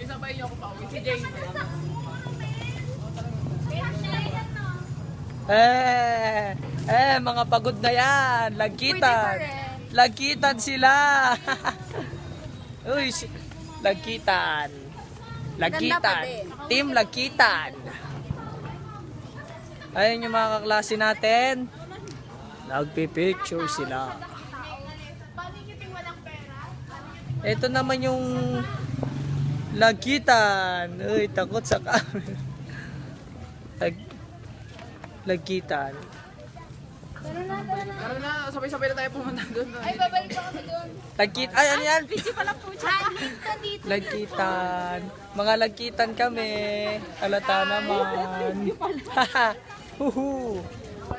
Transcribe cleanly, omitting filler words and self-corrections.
Isabay niyo ako pa uwi. Si Jason. Mga pagod na yan. Lagkitan. Lagkitan sila. Uy, lagkitan. Lagkitan. Team Lagkitan. Ayun yung mga kaklase natin. Nagpipicture sila. Ito naman yung Lagkitan. Uy, takot sa camera. Lagkitan. Tara na, sabay-sabay na tayo pumunta doon. Ay, babalik pa kami doon. Lagkitan. Ay, ano yan? Dito. Lagkitan. Mga lagkitan kami. Halata naman. Huhu.